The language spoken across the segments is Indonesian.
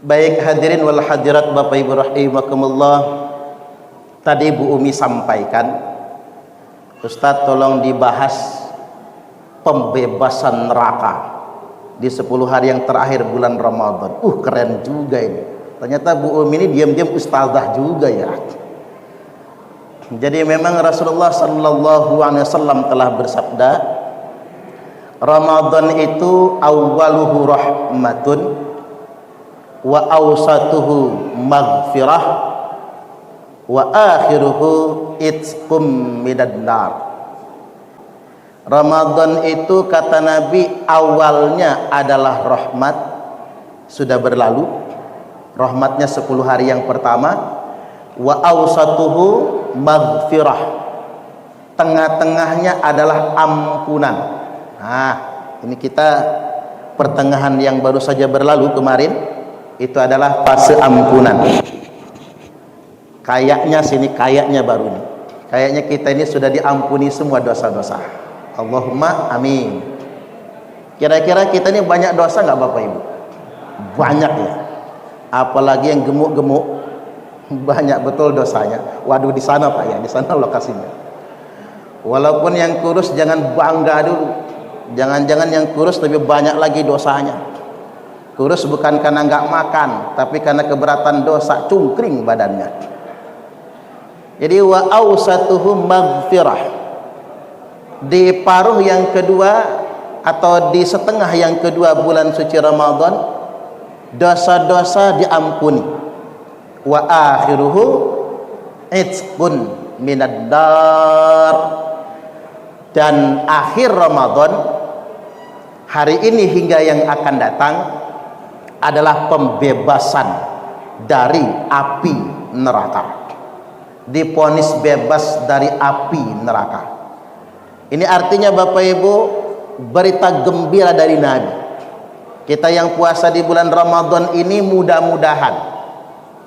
Baik hadirin wal hadirat Bapak Ibu rahimakumullah. Tadi Bu Umi sampaikan, Ustadz tolong dibahas pembebasan neraka di 10 hari yang terakhir bulan Ramadan. Keren juga ini. Ternyata Bu Umi ini diam-diam ustazah juga ya. Jadi memang Rasulullah sallallahu alaihi wasallam telah bersabda, Ramadan itu awwaluhu rahmatun wa awsatuhu maghfirah wa akhiruhu itqum minan nar. Ramadan itu kata Nabi awalnya adalah rahmat, sudah berlalu rahmatnya 10 hari yang pertama, wa awsatuhu maghfirah, tengah-tengahnya adalah ampunan. Nah, ini kita pertengahan yang baru saja berlalu kemarin, itu adalah fase ampunan. Kayaknya sini, kayaknya baru nih, kayaknya kita ini sudah diampuni semua dosa-dosa. Allahumma amin. Kira-kira kita ini banyak dosa nggak Bapak Ibu? Banyak ya. Apalagi yang gemuk-gemuk, banyak betul dosanya. Waduh, di sana Pak ya, di sana lokasinya. Walaupun yang kurus jangan bangga dulu. Jangan-jangan yang kurus lebih banyak lagi dosanya. Kurus bukan karena nggak makan, tapi karena keberatan dosa, cungkring badannya. Jadi wa awsatuhu maghfirah. Di paruh yang kedua atau di setengah yang kedua bulan suci Ramadan, dosa-dosa diampuni. Wa akhiruhu itqun minad nar. Dan akhir Ramadan, hari ini hingga yang akan datang, adalah pembebasan dari api neraka. Diponis bebas dari api neraka. Ini artinya Bapak Ibu, berita gembira dari Nabi. Kita yang puasa di bulan Ramadan ini mudah-mudahan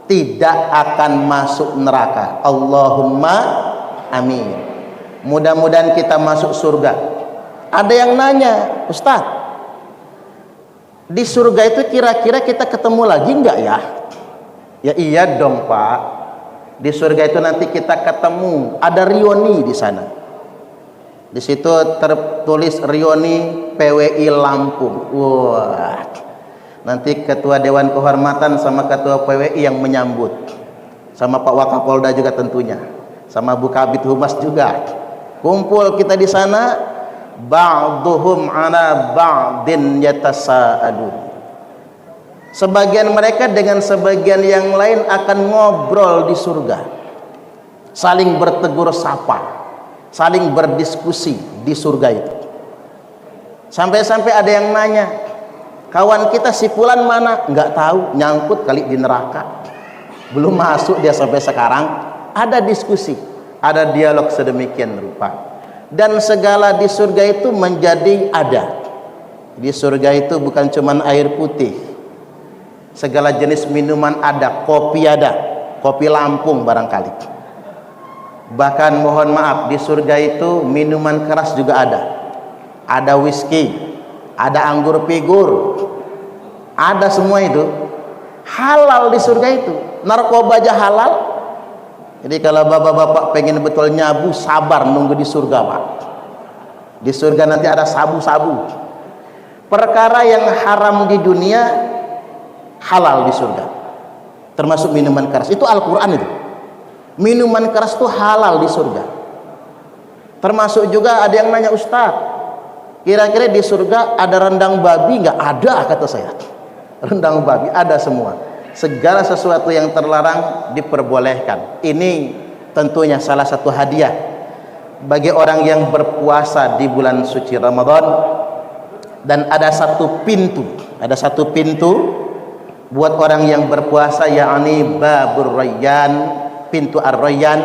tidak akan masuk neraka. Allahumma amin. Mudah-mudahan kita masuk surga. Ada yang nanya, Ustaz, di surga itu kira-kira kita ketemu lagi enggak ya? Ya iya dong Pak. Di surga itu nanti kita ketemu, ada Rioni di sana. Di situ tertulis Rioni PWI Lampung. Wah. Nanti ketua Dewan Kehormatan sama ketua PWI yang menyambut. Sama Pak Wakapolda juga tentunya. Sama Bu Kabid Humas juga. Kumpul kita di sana, ba'duhum ala ba'din yatasa'adun. Sebagian mereka dengan sebagian yang lain akan ngobrol di surga, saling bertegur sapa, saling berdiskusi di surga itu. Sampai-sampai ada yang nanya, kawan kita si fulan mana? Nggak tahu, nyangkut kali di neraka, belum masuk dia sampai sekarang. Ada diskusi, ada dialog sedemikian rupa. Dan segala di surga itu menjadi ada. Di surga itu bukan cuman air putih, segala jenis minuman ada, kopi ada, kopi Lampung barangkali. Bahkan mohon maaf, di surga itu minuman keras juga ada whisky, ada anggur pigur, ada semua itu halal di surga itu. Narkoba aja halal. Jadi kalau bapak-bapak pengen betul nyabu, sabar nunggu di surga Pak. Di surga nanti ada sabu-sabu. Perkara yang haram di dunia halal di surga, termasuk minuman keras. Itu Al-Quran itu. Minuman keras itu halal di surga. Termasuk juga ada yang nanya, Ustaz, kira-kira di surga ada rendang babi nggak? Ada, kata saya. Rendang babi ada semua. Segala sesuatu yang terlarang diperbolehkan. Ini tentunya salah satu hadiah bagi orang yang berpuasa di bulan suci Ramadan. Dan ada satu pintu buat orang yang berpuasa, yakni babur rayyan, pintu ar-rayyan,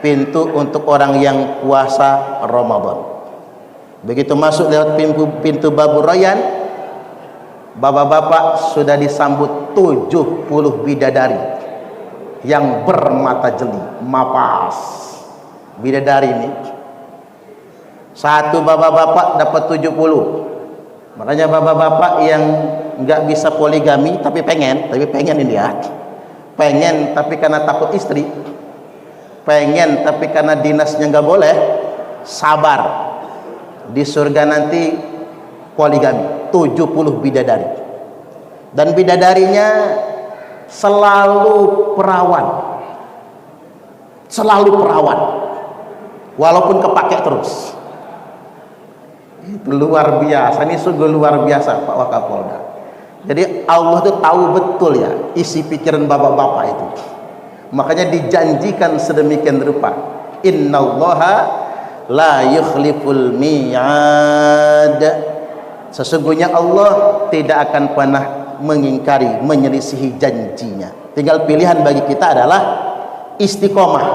pintu untuk orang yang puasa Ramadan. Begitu masuk lewat pintu babur rayyan, bapak-bapak sudah disambut 70 bidadari yang bermata jeli, mapas. Bidadari ini satu bapak-bapak dapat 70. Makanya bapak-bapak yang nggak bisa poligami tapi pengen ini ya, pengen tapi karena takut istri, pengen tapi karena dinasnya nggak boleh, sabar, di surga nanti poligami 70 bidadari, dan bidadarinya selalu perawan, walaupun kepake terus. Itu luar biasa, ini sungguh luar biasa Pak Wakapolda. Jadi Allah itu tahu betul ya isi pikiran bapak-bapak itu, makanya dijanjikan sedemikian rupa, innallaha la yukhliful mi'ad, sesungguhnya Allah tidak akan pernah mengingkari, menyelisihi janjinya. Tinggal pilihan bagi kita adalah istiqomah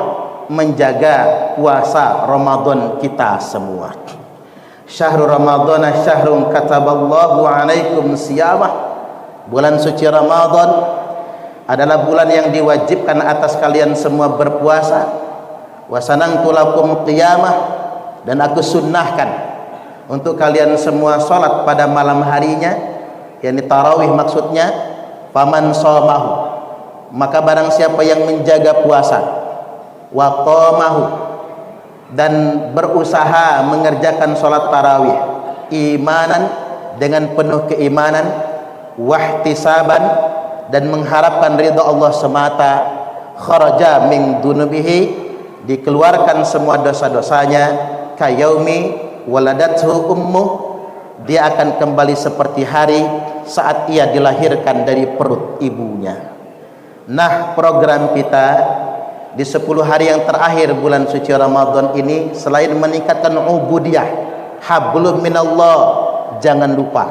menjaga puasa Ramadan kita semua. Syahrul Ramadan syahrun kataballahu alaikum siyamah, bulan suci Ramadan adalah bulan yang diwajibkan atas kalian semua berpuasa. Wa sanangtu lakum qiyamah, dan aku sunnahkan untuk kalian semua salat pada malam harinya, yakni tarawih maksudnya. Faman shamahu, maka barang siapa yang menjaga puasa, wa qamahu, dan berusaha mengerjakan salat tarawih imanan, dengan penuh keimanan, wahtisaban, dan mengharapkan ridha Allah semata, kharaja min dunubihi, dikeluarkan semua dosa-dosanya, kayaumi waladathu ummuh, dia akan kembali seperti hari saat ia dilahirkan dari perut ibunya. Nah, program kita di 10 hari yang terakhir bulan suci Ramadan ini, selain meningkatkan ubudiyah, hablum minallah, jangan lupa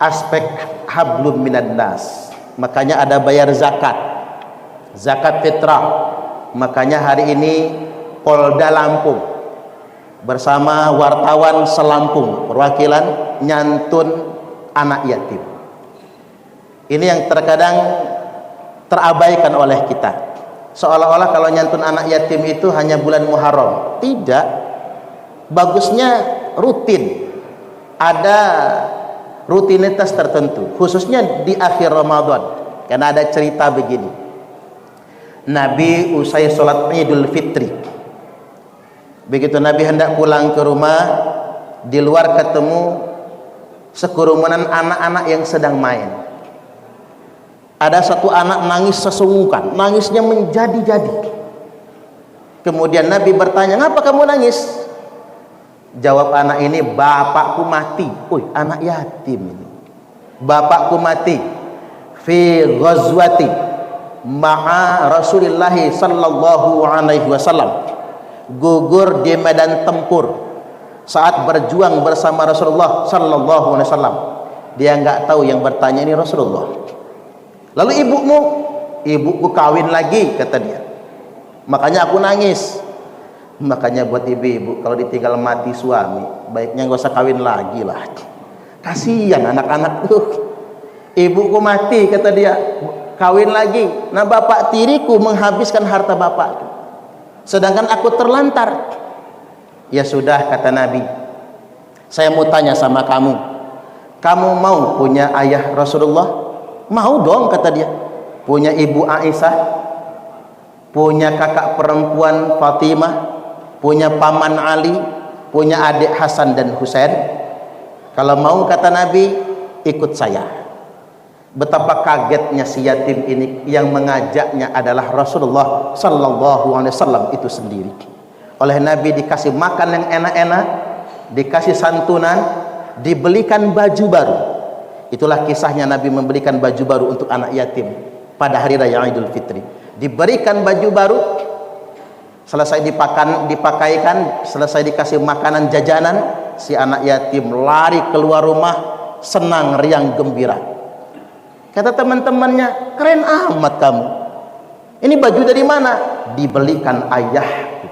aspek hablum minannas. Makanya ada bayar zakat fitrah. Makanya hari ini Polda Lampung bersama wartawan selampung perwakilan nyantun anak yatim. Ini yang terkadang terabaikan oleh kita, seolah-olah kalau nyantun anak yatim itu hanya bulan Muharram. Tidak, bagusnya rutin, ada rutinitas tertentu, khususnya di akhir Ramadan. Karena ada cerita begini, Nabi usai sholat Idul Fitri, begitu Nabi hendak pulang ke rumah, di luar ketemu sekerumunan anak-anak yang sedang main. Ada satu anak nangis sesunggukan, nangisnya menjadi-jadi. Kemudian Nabi bertanya, "Ngapa kamu nangis?" Jawab anak ini, "Bapakku mati." Anak yatim ini. "Bapakku mati fi ghazwati ma'a Rasulillah sallallahu alaihi wasallam." Gugur di medan tempur saat berjuang bersama Rasulullah sallallahu alaihi wasallam. Dia enggak tahu yang bertanya ini Rasulullah. "Lalu ibuku kawin lagi," kata dia. "Makanya aku nangis." Makanya buat ibu-ibu kalau ditinggal mati suami, baiknya nggak usah kawin lagi lah. Kasihan anak-anak tuh. "Ibuku mati," kata dia, "kawin lagi. Nah, bapak tiriku menghabiskan harta bapak, sedangkan aku terlantar." "Ya sudah," kata Nabi, "saya mau tanya sama kamu. Kamu mau punya ayah Rasulullah?" "Mau dong," kata dia. "Punya ibu Aisyah, punya kakak perempuan Fatimah, punya paman Ali, punya adik Hasan dan Husain? Kalau mau," kata Nabi, "ikut saya." Betapa kagetnya si yatim ini, yang mengajaknya adalah Rasulullah sallallahu alaihi wasallam itu sendiri. Oleh Nabi dikasih makan yang enak-enak, dikasih santunan, dibelikan baju baru. Itulah kisahnya Nabi memberikan baju baru untuk anak yatim pada hari raya Idul Fitri. Diberikan baju baru, selesai dipakaikan, selesai dikasih makanan jajanan, si anak yatim lari keluar rumah senang riang gembira. Kata teman-temannya, "Keren amat kamu. Ini baju dari mana?" "Dibelikan ayahku."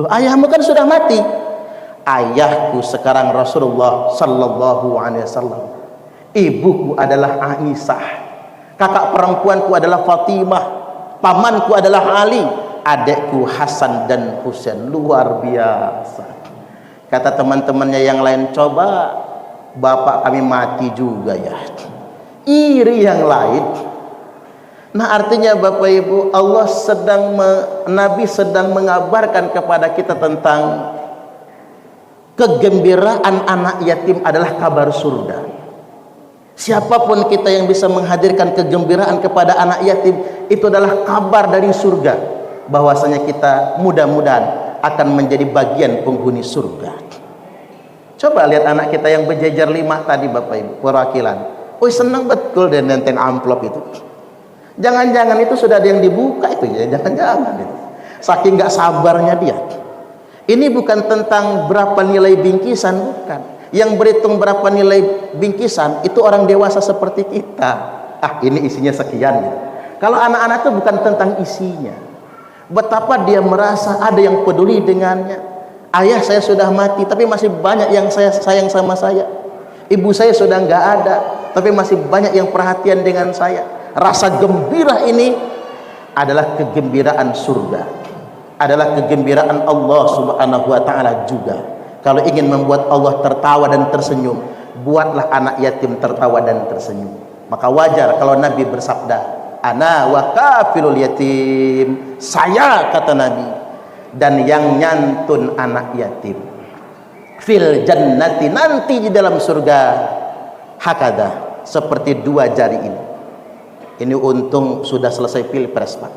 "Loh, ayahmu kan sudah mati." "Ayahku sekarang Rasulullah sallallahu alaihi wasallam. Ibuku adalah Aisyah, kakak perempuanku adalah Fatimah, pamanku adalah Ali, adekku Hasan dan Husain." Luar biasa. Kata teman-temannya yang lain, "Coba bapak kami mati juga ya. Iri yang lain. Nah artinya Bapak Ibu, Nabi sedang mengabarkan kepada kita tentang kegembiraan anak yatim adalah kabar surga. Siapapun kita yang bisa menghadirkan kegembiraan kepada anak yatim, itu adalah kabar dari surga, bahwasanya kita mudah-mudahan akan menjadi bagian penghuni surga. Coba lihat anak kita yang berjejer 5 tadi Bapak Ibu, perwakilan. Senang betul dan nenteng amplop itu. Jangan-jangan itu sudah ada yang dibuka itu ya, jangan-jangan itu. Saking nggak sabarnya dia. Ini bukan tentang berapa nilai bingkisan, bukan. Yang berhitung berapa nilai bingkisan itu orang dewasa seperti kita. Ini isinya sekian gitu. Kalau anak-anak itu bukan tentang isinya. Betapa dia merasa ada yang peduli dengannya. Ayah saya sudah mati, tapi masih banyak yang sayang sama saya. Ibu saya sudah nggak ada, tapi masih banyak yang perhatian dengan saya. Rasa gembira ini adalah kegembiraan surga, adalah kegembiraan Allah Subhanahu wa Ta'ala juga. Kalau ingin membuat Allah tertawa dan tersenyum, buatlah anak yatim tertawa dan tersenyum. Maka wajar kalau Nabi bersabda, ana wa kafilul yatim, saya kata Nabi dan yang nyantun anak yatim fil jannati, nanti di dalam surga, hakada, seperti 2 jari ini. Ini untung sudah selesai pilpres Pak.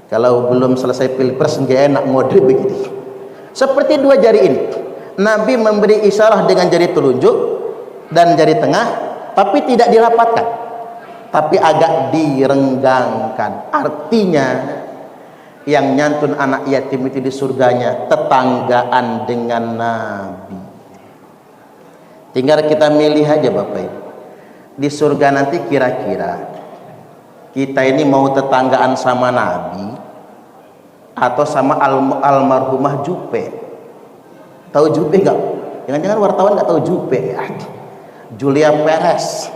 Kalau belum selesai pilpres nggak enak ngode begini. Seperti 2 jari ini, Nabi memberi isyarah dengan jari telunjuk dan jari tengah, tapi tidak dirapatkan, tapi agak direnggangkan. Artinya yang nyantun anak yatim itu di surganya tetanggaan dengan Nabi. Tinggal kita milih aja Bapak Ibu. Di surga nanti kira-kira kita ini mau tetanggaan sama Nabi atau sama almarhumah Jupe. Tahu Jupe enggak? Jangan-jangan wartawan enggak tahu Jupe ya. Julia Perez.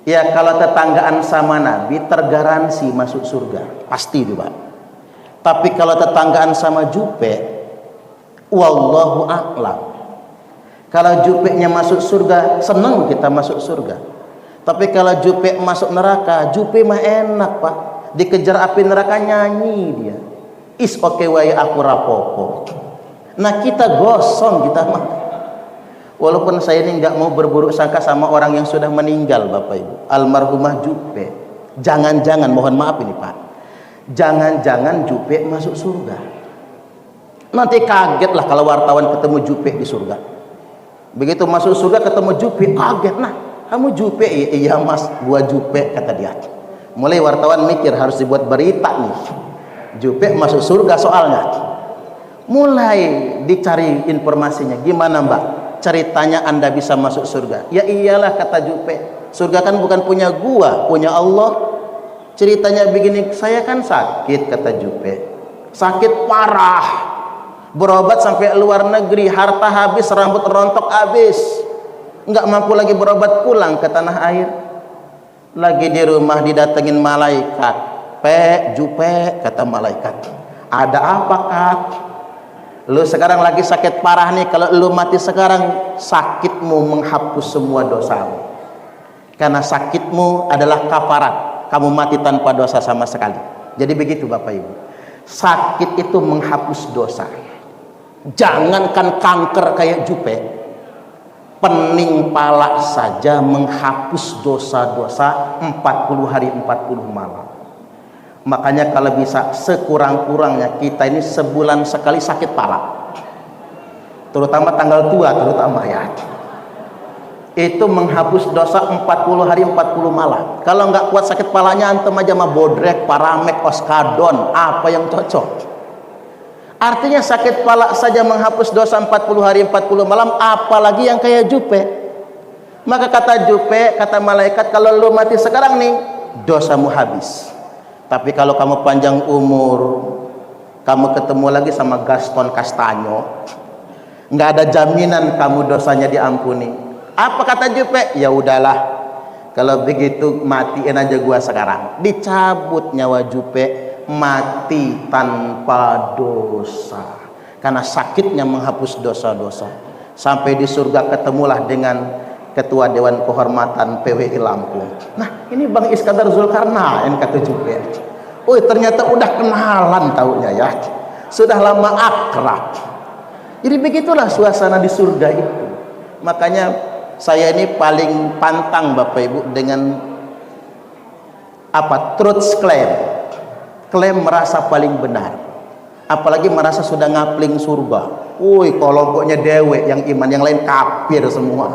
Ya kalau tetanggaan sama Nabi tergaransi masuk surga, pasti itu Pak. Tapi kalau tetanggaan sama Jupe, wallahu a'lam. Kalau Jupe-nya masuk surga, senang kita masuk surga. Tapi kalau Jupe masuk neraka, Jupe mah enak Pak. Dikejar api neraka nyanyi dia. Is oke wae aku rapopo. Nah kita gosong kita mah. Walaupun saya ini nggak mau berburuk sangka sama orang yang sudah meninggal Bapak Ibu, almarhumah Jupe. Jangan-jangan, mohon maaf ini Pak, jangan-jangan Jupe masuk surga. Nanti kaget lah kalau wartawan ketemu Jupe di surga. Begitu masuk surga ketemu Jupe, kaget. Nah kamu Jupe? Iya mas, gua Jupe, kata dia. Mulai wartawan mikir harus dibuat berita nih, Jupe masuk surga soalnya. Mulai dicari informasinya, gimana Mbak ceritanya Anda bisa masuk surga? Ya iyalah kata Jupe, surga kan bukan punya gua, punya Allah. Ceritanya begini, saya kan sakit kata Jupe, sakit parah, berobat sampai luar negeri, harta habis, rambut rontok habis, nggak mampu lagi berobat, pulang ke tanah air. Lagi di rumah didatengin malaikat. Jupe kata malaikat, ada apa Kak? Lu sekarang lagi sakit parah nih, kalau lu mati sekarang sakitmu menghapus semua dosamu, karena sakitmu adalah kafarat, kamu mati tanpa dosa sama sekali. Jadi begitu Bapak Ibu, sakit itu menghapus dosa. Jangankan kanker kayak Jupe, pening pala saja menghapus dosa-dosa 40 hari 40 malam. Makanya kalau bisa sekurang-kurangnya kita ini sebulan sekali sakit pala, terutama tanggal tua, terutama ya, itu menghapus dosa 40 hari 40 malam. Kalau nggak kuat sakit palanya, antum aja mah bodrek, paramek, oskadon, apa yang cocok. Artinya sakit pala saja menghapus dosa 40 hari 40 malam, apalagi yang kayak Jupe. Maka kata Jupe, kata malaikat, kalau lu mati sekarang nih, dosamu habis. Tapi kalau kamu panjang umur, kamu ketemu lagi sama Gaston Castanyo, nggak ada jaminan kamu dosanya diampuni. Apa kata Jupe? Ya udahlah, kalau begitu matiin aja gua sekarang. Dicabut nyawa Jupe, mati tanpa dosa, karena sakitnya menghapus dosa-dosa. Sampai di surga ketemulah dengan Ketua Dewan Kehormatan PWI Lampung. Nah, ini Bang Iskandar Zulkarnain kata juga. Oh, ternyata udah kenalan taunya ya. Sudah lama akrab. Jadi begitulah suasana di surga itu. Makanya saya ini paling pantang Bapak Ibu dengan truth claim. Klaim merasa paling benar. Apalagi merasa sudah ngapling surga. Woi, kelompoknya dewek yang iman, yang lain kafir semua.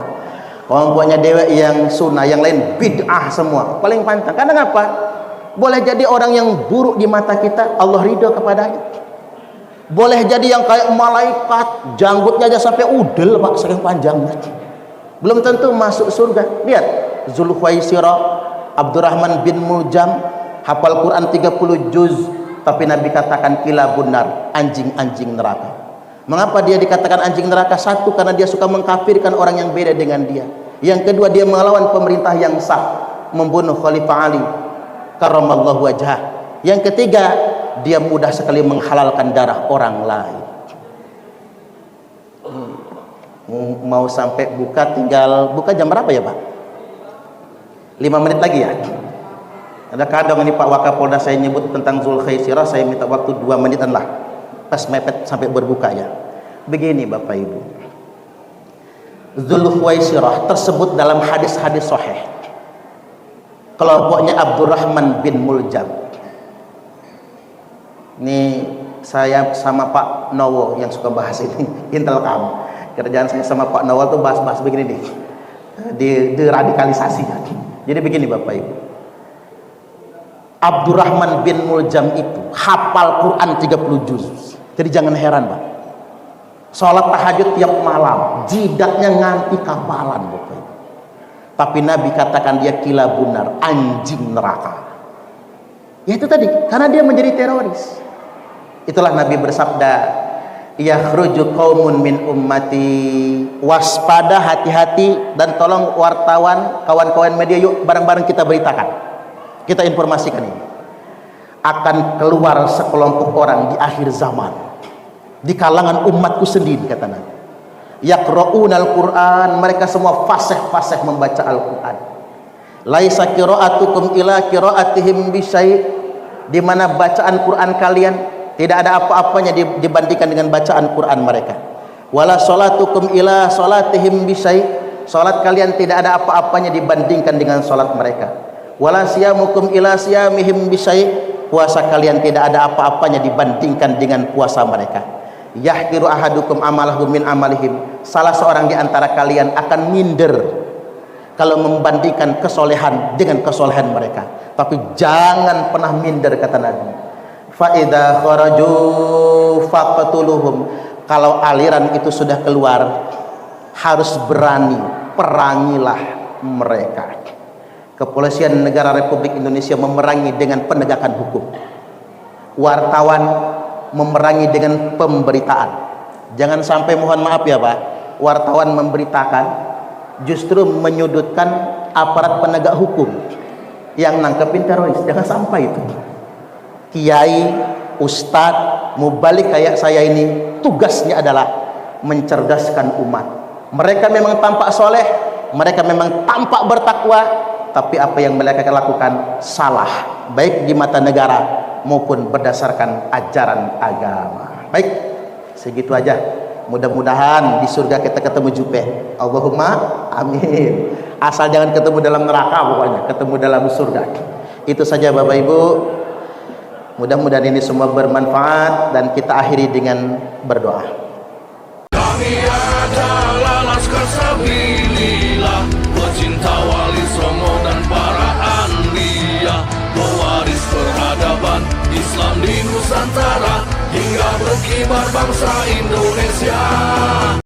Kelompoknya dewek yang sunnah, yang lain bid'ah semua. Paling pantang. Karena apa? Boleh jadi orang yang buruk di mata kita, Allah ridho kepadanya. Boleh jadi yang kayak malaikat, janggutnya aja sampai udel Pak, saking panjangnya. Belum tentu masuk surga. Lihat, Zulkhuwaisirah, Abdurrahman bin Muljam, hafal Quran 30 juz, tapi Nabi katakan kilabun nar, anjing-anjing neraka. Mengapa dia dikatakan anjing neraka? Satu, karena dia suka mengkafirkan orang yang beda dengan dia. Yang kedua, dia melawan pemerintah yang sah, membunuh Khalifah Ali karramallahu wajhah. Yang ketiga, dia mudah sekali menghalalkan darah orang lain. Mau sampai buka, tinggal buka jam berapa ya Pak? 5 menit lagi ya. Ada kadang ini Pak Wakapolda saya nyebut tentang Zulkhuwaisirah, saya minta waktu 2 menitan lah, pas mepet sampai berbuka ya. Begini Bapak Ibu, Zulkhuwaisirah tersebut dalam hadis-hadis sahih. Kelompoknya Abdurrahman bin Muljam. Ini saya sama Pak Nowo yang suka bahas ini, Intelkam. Kerjaan saya sama Pak Nowo tuh bahas-bahas begini nih, deradikalisasi. Jadi begini Bapak Ibu, Abdurrahman bin Muljam itu hafal Quran 30 juz. Jadi jangan heran Pak, sholat tahajud tiap malam, jidatnya nganti kapalan Bapak Ibu. Tapi Nabi katakan dia kilabunar, anjing neraka. Ya itu tadi, karena dia menjadi teroris. Itulah Nabi bersabda, yakhruju qaumun min ummati, waspada, hati-hati, dan tolong wartawan, kawan-kawan media, yuk bareng-bareng kita beritakan, kita informasikan ini. Akan keluar sekelompok orang di akhir zaman, di kalangan umatku sendiri, kata Nabi. Yaqra'unal Qur'an, mereka semua fasih-fasih membaca Al-Quran. Laisa qira'atukum ila qira'atihim bisyai', di mana bacaan Quran kalian tidak ada apa-apanya dibandingkan dengan bacaan Quran mereka. Wala sholatukum ila sholatihim bisyai', salat kalian tidak ada apa-apanya dibandingkan dengan salat mereka. Wala siyamukum ila siyamihim bisyai', puasa kalian tidak ada apa-apanya dibandingkan dengan puasa mereka. Yahkiru ahadukum amalahu min amalihim, salah seorang di antara kalian akan minder kalau membandingkan kesolehan dengan kesolehan mereka. Tapi jangan pernah minder, kata Nabi. Fa idza kharaju faqtuluhum, kalau aliran itu sudah keluar harus berani, perangilah mereka. Kepolisian Negara Republik Indonesia memerangi dengan penegakan hukum. Wartawan memerangi dengan pemberitaan. Jangan sampai, mohon maaf ya Pak, wartawan memberitakan justru menyudutkan aparat penegak hukum yang nangkepin teroris. Jangan sampai itu. Kiai, ustadz, mubalik kayak saya ini, tugasnya adalah mencerdaskan umat. Mereka memang tampak soleh, mereka memang tampak bertakwa, tapi apa yang mereka lakukan salah, baik di mata negara maupun berdasarkan ajaran agama. Baik, segitu aja. Mudah-mudahan di surga kita ketemu Jupe. Allahumma amin. Asal jangan ketemu dalam neraka, pokoknya ketemu dalam surga. Itu saja Bapak Ibu. Mudah-mudahan ini semua bermanfaat dan kita akhiri dengan berdoa. Kami adalah Laskar Sabilillah, pecinta Wali Songo dan para anbiya, pewaris peradaban Islam di Nusantara hingga berkibar bangsa Indonesia.